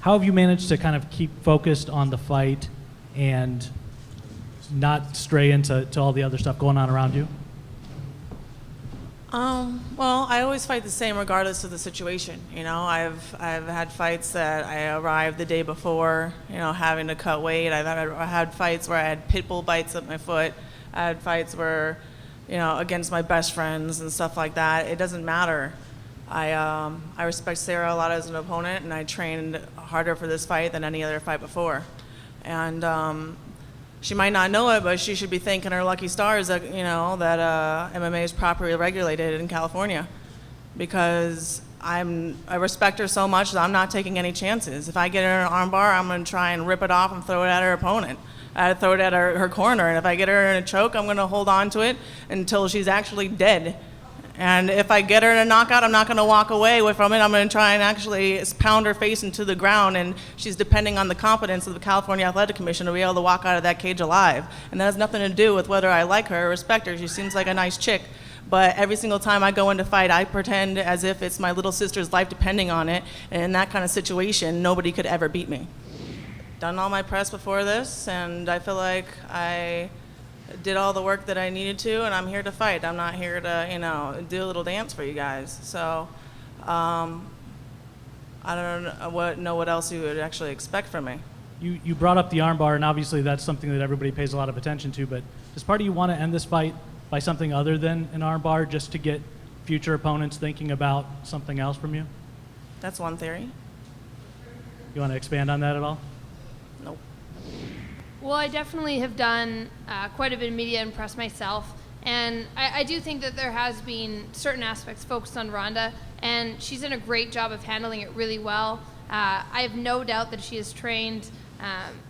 how have you managed to kind of keep focused on the fight and not stray into all the other stuff going on around you? Well, I always fight the same regardless of the situation. You know, I've had fights that I arrived the day before, you know, having to cut weight. I had fights where I had pit bull bites at my foot. I had fights where, you know, against my best friends and stuff like that. It doesn't matter. I respect Sarah a lot as an opponent, and I trained harder for this fight than any other fight before. And she might not know it, but she should be thanking her lucky stars that, you know, that MMA is properly regulated in California, because I respect her so much that I'm not taking any chances. If I get her in an armbar, I'm going to try and rip it off and throw it at her opponent. I throw it at her corner, and if I get her in a choke, I'm going to hold on to it until she's actually dead. And if I get her in a knockout, I'm not going to walk away from it. I'm going to try and actually pound her face into the ground, and she's depending on the competence of the California Athletic Commission to be able to walk out of that cage alive. And that has nothing to do with whether I like her or respect her. She seems like a nice chick. But every single time I go into fight, I pretend as if it's my little sister's life depending on it. And in that kind of situation, nobody could ever beat me. Done all my press before this, and I feel like I did all the work that I needed to, and I'm here to fight. I'm not here to, you know, do a little dance for you guys. So I don't know what else you would actually expect from me. You brought up the armbar, and obviously that's something that everybody pays a lot of attention to, but does part of you want to end this fight by something other than an armbar, just to get future opponents thinking about something else from you? That's one theory. You want to expand on that at all? Nope. Well, I definitely have done quite a bit of media and press myself, and I do think that there has been certain aspects focused on Ronda, and she's done a great job of handling it really well. I have no doubt that she has trained,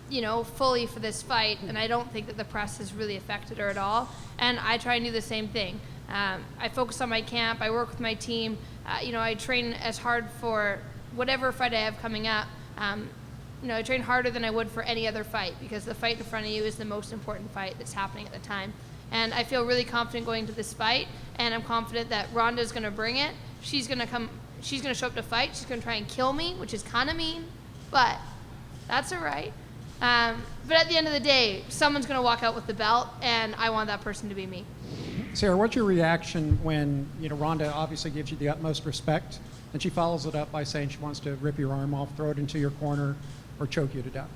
you know, fully for this fight, and I don't think that the press has really affected her at all. And I try and do the same thing. I focus on my camp. I work with my team. You know, I train as hard for whatever fight I have coming up. You know, I train harder than I would for any other fight, because the fight in front of you is the most important fight that's happening at the time. And I feel really confident going to this fight, and I'm confident that Ronda's going to bring it. She's going to show up to fight. She's going to try and kill me, which is kind of mean, but that's all right. But at the end of the day, someone's going to walk out with the belt, and I want that person to be me. Sarah, what's your reaction when, you know, Ronda obviously gives you the utmost respect, and she follows it up by saying she wants to rip your arm off, throw it into your corner, or choke you to death?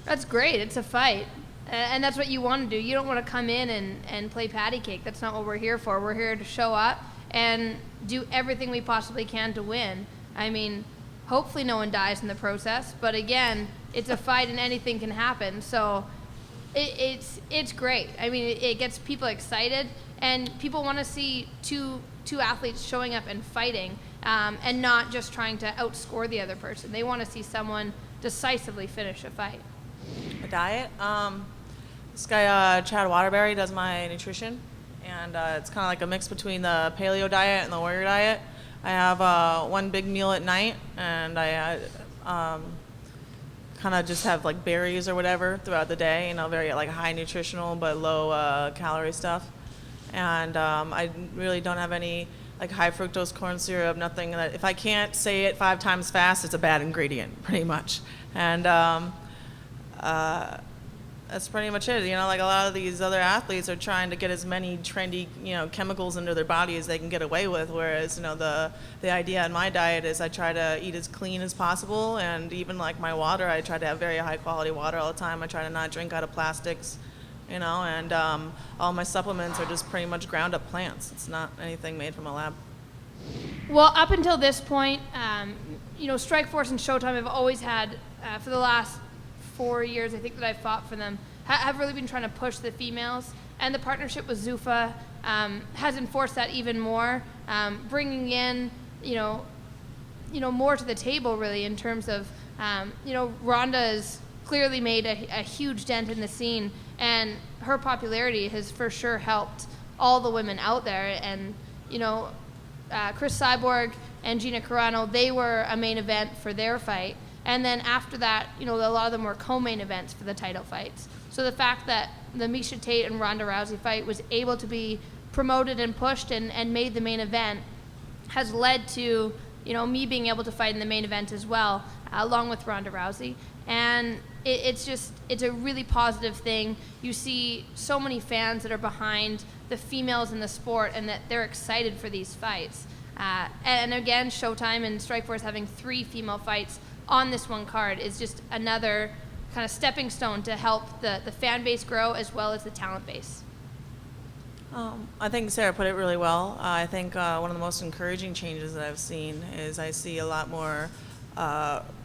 That's great. It's a fight. And that's what you want to do. You don't want to come in and play patty cake. That's not what we're here for. We're here to show up and do everything we possibly can to win. I mean, hopefully no one dies in the process. But again, it's a fight and anything can happen. So it's great. I mean, it gets people excited. And people want to see two athletes showing up and fighting, and not just trying to outscore the other person. They want to see someone decisively finish a fight. A diet? This guy, Chad Waterbury, does my nutrition, and it's kind of like a mix between the paleo diet and the warrior diet. I have one big meal at night, and I kind of just have like berries or whatever throughout the day, you know, very like high nutritional but low calorie stuff. And I really don't have any like high fructose corn syrup, nothing that, if I can't say it 5 times fast, it's a bad ingredient, pretty much. And that's pretty much it. You know, like a lot of these other athletes are trying to get as many trendy, you know, chemicals into their body as they can get away with, whereas, you know, the idea in my diet is I try to eat as clean as possible, and even like my water, I try to have very high quality water all the time. I try to not drink out of plastics, you know, and all my supplements are just pretty much ground up plants. It's not anything made from a lab. Well, up until this point, you know, Strikeforce and Showtime have always had, for the last 4 years, I think that I've fought for them, have really been trying to push the females. And the partnership with Zuffa has enforced that even more, bringing in, you know, more to the table, really, in terms of, you know, Ronda has clearly made a huge dent in the scene, and her popularity has for sure helped all the women out there. And, you know, Chris Cyborg and Gina Carano, they were a main event for their fight. And then after that, you know, a lot of them were co-main events for the title fights. So the fact that the Miesha Tate and Ronda Rousey fight was able to be promoted and pushed and made the main event has led to, you know, me being able to fight in the main event as well. along with Ronda Rousey. And it's a really positive thing. You see so many fans that are behind the females in the sport and that they're excited for these fights. And again, Showtime and Strikeforce having 3 female fights on this one card is just another kind of stepping stone to help the fan base grow as well as the talent base. I think Sarah put it really well. I think one of the most encouraging changes that I've seen is I see a lot more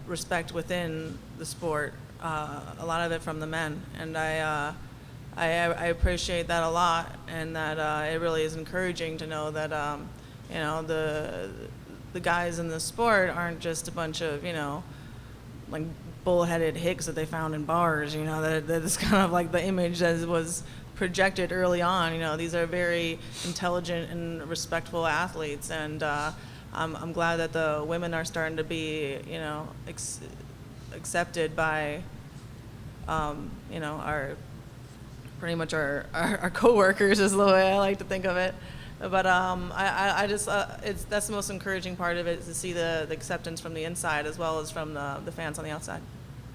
respect within the sport, a lot of it from the men, and I appreciate that a lot, and that it really is encouraging to know that you know, the guys in the sport aren't just a bunch of, you know, like bullheaded hicks that they found in bars. You know, that's kind of like the image that was projected early on. You know, these are very intelligent and respectful athletes, and I'm glad that the women are starting to be, you know, accepted by, you know, our pretty much our coworkers is the way I like to think of it. But I just that's the most encouraging part of it, is to see the acceptance from the inside as well as from the fans on the outside.